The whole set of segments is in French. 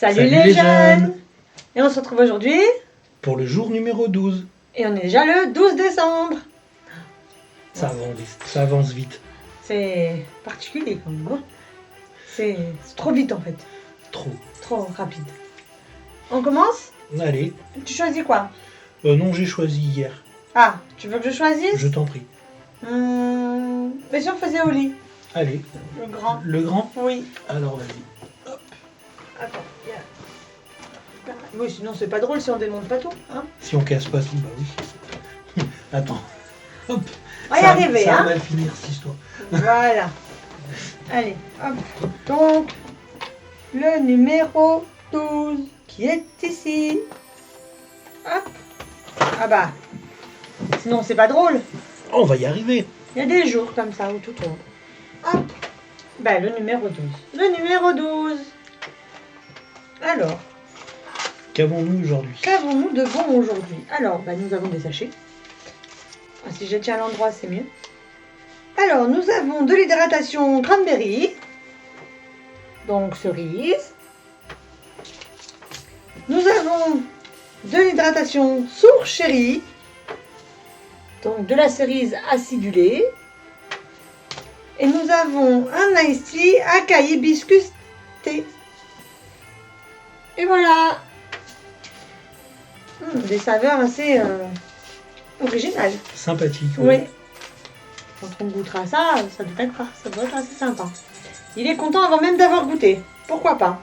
Salut les jeunes. Et on se retrouve aujourd'hui pour le jour numéro 12. Et on est déjà le 12 décembre. Ça avance vite. C'est particulier quand même. Hein, c'est trop vite en fait. Trop rapide. On commence? Allez. Tu choisis quoi? Non, j'ai choisi hier. Ah, tu veux que je choisisse? Je t'en prie. Mais si on faisait au lit? Allez. Le grand. Le grand? Oui. Alors vas-y. Hop. Attends, oui, sinon c'est pas drôle si on démonte pas tout. Hein, si on casse pas tout, bah oui. Attends. Hop. On va y arriver, ça hein. va mal finir cette histoire. Voilà. Allez, hop. Donc, le numéro 12 qui est ici. Hop. Ah bah, sinon c'est pas drôle. On va y arriver. Il y a des jours comme ça où tout tombe. Hop. Bah, le numéro 12. Le numéro 12. Alors. Qu'avons-nous aujourd'hui? Qu'avons-nous de bon aujourd'hui? Alors, bah, nous avons des sachets. Ah, si je tiens à l'endroit, c'est mieux. Alors, nous avons de l'hydratation cranberry. Donc, cerise. Nous avons de l'hydratation sour cherry. Donc, de la cerise acidulée. Et nous avons un iced tea acai hibiscus thé. Et voilà. Des saveurs assez originales. Sympathique. Oui. Quand on goûtera ça, ça doit être assez sympa. Il est content avant même d'avoir goûté. Pourquoi pas?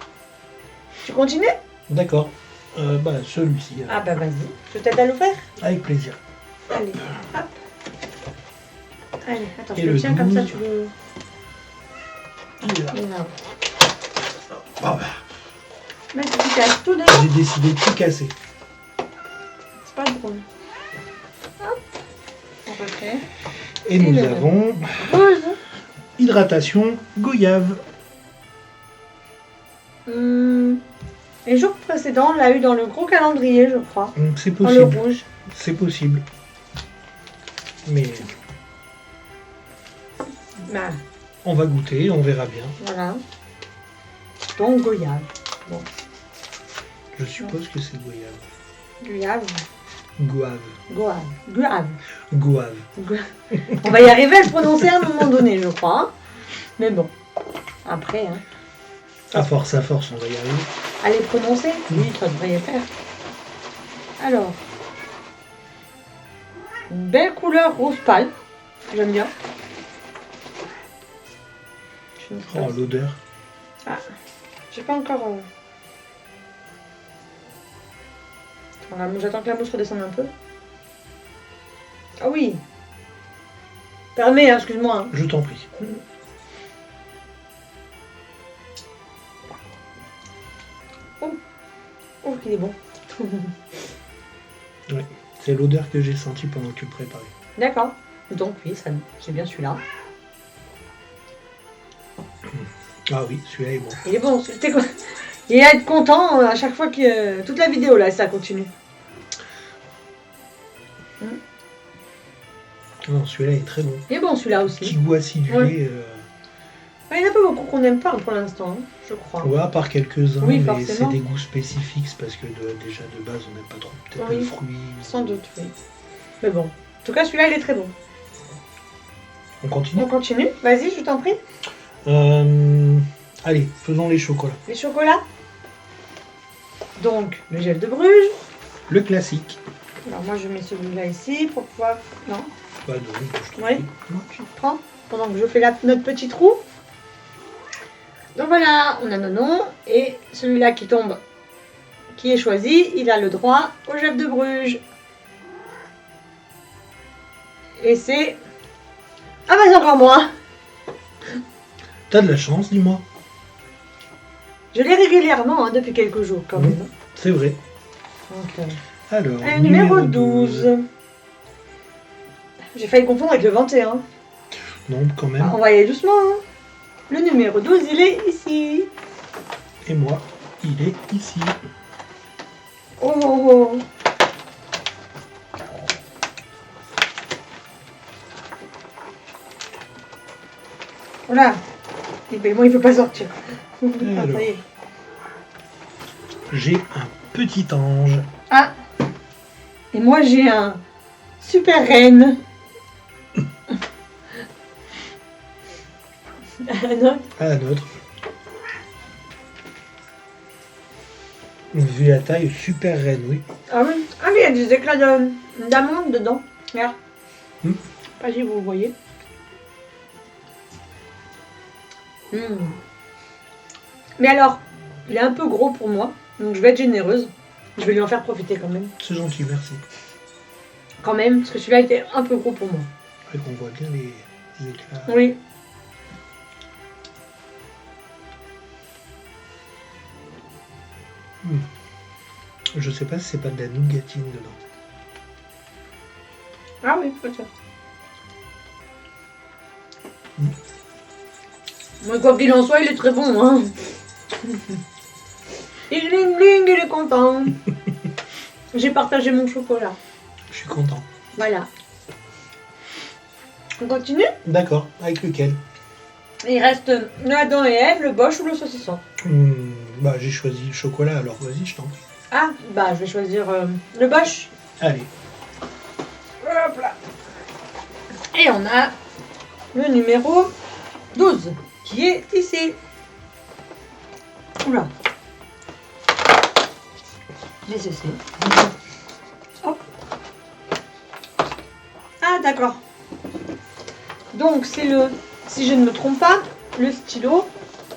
Tu continues? D'accord. Bah celui-ci. Ah bah vas-y. Je t'aide à l'ouvrir? Avec plaisir. Allez, hop. Allez, attends, Et je le tiens 12. comme ça, tu veux... Il est là. Il est là. Oh, bah. Mais tu casses tout d'un. J'ai décidé de tout casser. C'est pas drôle. Hop. On refait. Et nous le avons Rose. hydratation goyave. Les jours précédents, on l'a eu dans le gros calendrier, je crois. C'est Dans le possible. rouge. C'est possible. Mais Bah, on va goûter, on verra bien. voilà. Donc, goyave. Bon. Je suppose que c'est goyave. Goyave. Goave. Goyave. Goyave. Goave. On va y arriver à le prononcer à un moment donné, je crois. Hein. Mais bon. Après, hein. À force, on va y arriver. À les prononcer? Oui, ça devrait y faire. Alors. Une belle couleur rose pâle. J'aime bien. Je ne sais Oh, pas. l'odeur. Ah, j'ai pas encore... Voilà, j'attends que la mousse redescende un peu. Ah oui. Permets, hein, excuse-moi. Hein. Je t'en prie. Oh, qu'il est bon. Oui, c'est l'odeur que j'ai sentie pendant que tu le préparais. D'accord. Donc oui, c'est bien celui-là. Ah oui, celui-là est bon. Il est bon. Il va être content à chaque fois que... toute la vidéo, là, ça continue. Non, celui-là est très bon. Il est bon, celui-là Petit aussi. goût acidulé. Ouais. Il n'y en a pas beaucoup qu'on n'aime pas pour l'instant, hein, je crois. Ouais, à part quelques-uns, Oui, mais forcément. c'est des goûts spécifiques, c'est parce que déjà de base on n'aime pas trop. Peut-être Oui, le fruit. sans doute, oui. Mais bon. En tout cas, celui-là, il est très bon. On continue. On continue. Vas-y, je t'en prie. Allez, faisons les chocolats. Les chocolats. Donc, le gel de Bruges. Le classique. Alors, moi, je mets celui-là ici pour pouvoir... Non, Bah non, je t'en Oui. prie. tu le prends pendant que je fais notre petit trou. Donc voilà, on a nos noms. Et celui-là qui tombe, qui est choisi, il a le droit au gel de Bruges. Et c'est... Ah bah c'est encore moi. T'as de la chance, dis-moi. Je l'ai régulièrement hein, depuis quelques jours quand même. C'est vrai. Donc, Alors, numéro 12. J'ai failli confondre avec le 21. Non, quand même. Ah, on va y aller doucement. Hein. Le numéro 12, il est ici. Et moi, il est ici. Oh oh oh. Voilà. Et ben moi il peut pas sortir. Ah, ça y est. j'ai un petit ange. Ah. Et moi j'ai un super reine. Un autre. À la nôtre. Vu la taille, super reine, oui. Ah oui. Ah oui, il y a des éclats d'amande dedans. Regarde. Hmm. Pas si vous voyez. Mais alors, il est un peu gros pour moi, donc je vais être généreuse. Je vais lui en faire profiter quand même. C'est gentil, merci. Quand même, parce que celui-là était un peu gros pour moi. Et qu'on voit bien les éclats. Oui. Je sais pas si c'est pas de la nougatine dedans. Ah oui, peut-être. Moi, quoi qu'il en soit, il est très bon, hein. Il bling bling, il est content. J'ai partagé mon chocolat. Je suis content. Voilà. On continue? D'accord, avec lequel? Il reste le Adam et Ève, le Bosch ou le saucisson. Bah j'ai choisi le chocolat, alors vas-y, je t'en prie. Ah, bah je vais choisir le Bosch. Allez, Hop là. Et on a le numéro 12 qui est ici. Oula. J'ai cessé. Hop. Ah d'accord. Donc c'est le, si je ne me trompe pas, le stylo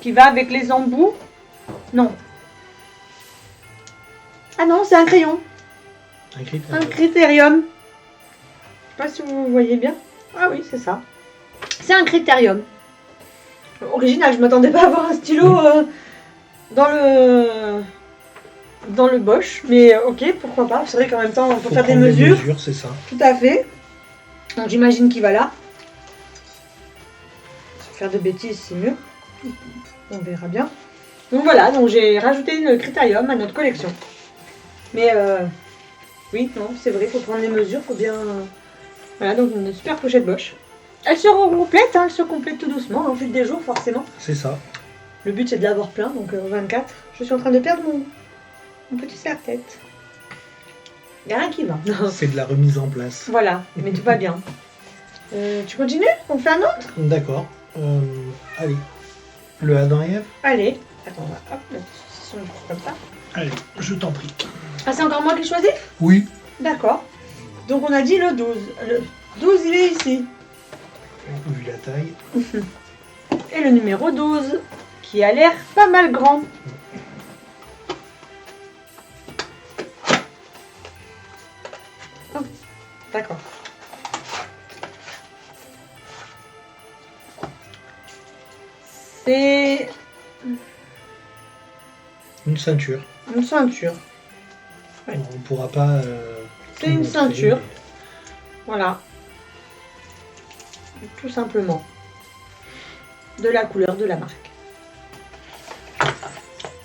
qui va avec les embouts. Non. Ah non, c'est un crayon. un critère. Un critérium. Je sais pas si vous voyez bien. Ah oui, c'est ça. C'est un critérium. Original, je m'attendais pas à avoir un stylo dans le Bosch. Mais ok, pourquoi pas. C'est vrai qu'en même temps, on peut Faut faire des prendre mesures. c'est ça. Tout à fait. Donc j'imagine qu'il va là. Faire de bêtises, c'est mieux. On verra bien. Donc voilà, donc j'ai rajouté le critérium à notre collection. Mais oui, non, c'est vrai, il faut prendre les mesures, faut bien... Voilà, donc une super pochette Bosch. Elle se complète, hein, elle se complète tout doucement, au fil des jours, forcément. C'est ça. Le but, c'est de l'avoir plein, donc 24. Je suis en train de perdre mon petit serre-tête. Il n'y a rien qui va. Non. C'est de la remise en place. Voilà, mais tout va bien. Tu continues? On fait un autre? D'accord. Allez. Le Adam et Ève? Allez. Attends, on va hop, mettre le saucisson juste comme ça. Allez, je t'en prie. Ah, c'est encore moi qui choisis? Oui. D'accord. Donc on a dit le 12. Le 12, il est ici. Vu la taille. Et le numéro 12, qui a l'air pas mal grand. Oh, d'accord. C'est Une ceinture. une ceinture. Ouais. On pourra pas... C'est tout une montrer, ceinture. mais Voilà. Tout simplement. De la couleur de la marque.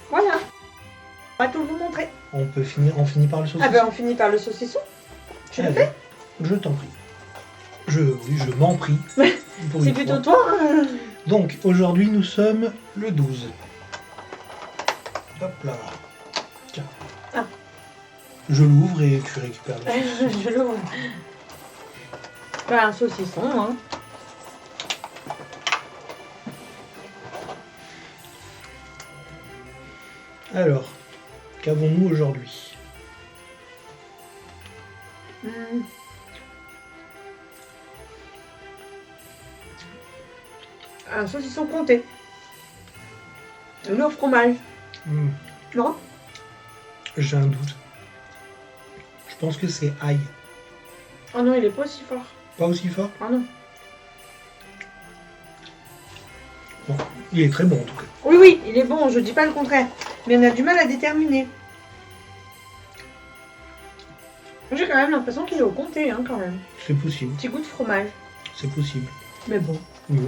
Voilà. On va tout vous montrer. on finit par le saucisson. Ah ben on finit par le saucisson. Tu le Allez, fais? je t'en prie. Oui, je m'en prie. Pour C'est une plutôt fois. toi, hein. Donc, aujourd'hui, nous sommes le 12. Hop là. Tiens. Ah. Je l'ouvre et tu récupères le saucisson. Je l'ouvre. Ben, un saucisson, hein. Alors, qu'avons-nous aujourd'hui? Un saucisson comté. Le au fromage. Non? J'ai un doute. Je pense que c'est ail. Oh non, il est pas aussi fort. Pas aussi fort? Ah non. Bon, il est très bon en tout cas. Oui, oui, il est bon, je dis pas le contraire. Mais on a du mal à déterminer. J'ai quand même l'impression qu'il est au comté, hein, quand même. C'est possible. Petit goût de fromage. C'est possible. Mais bon, Oui.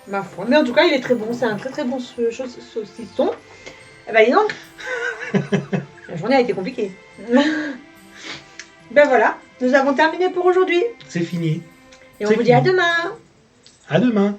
ma foi. Mais en tout cas, il est très bon. C'est un très très bon saucisson. Eh ben, dis donc. La journée a été compliquée. Ben voilà, nous avons terminé pour aujourd'hui. C'est fini. Et on C'est vous dit à fini. demain. À demain.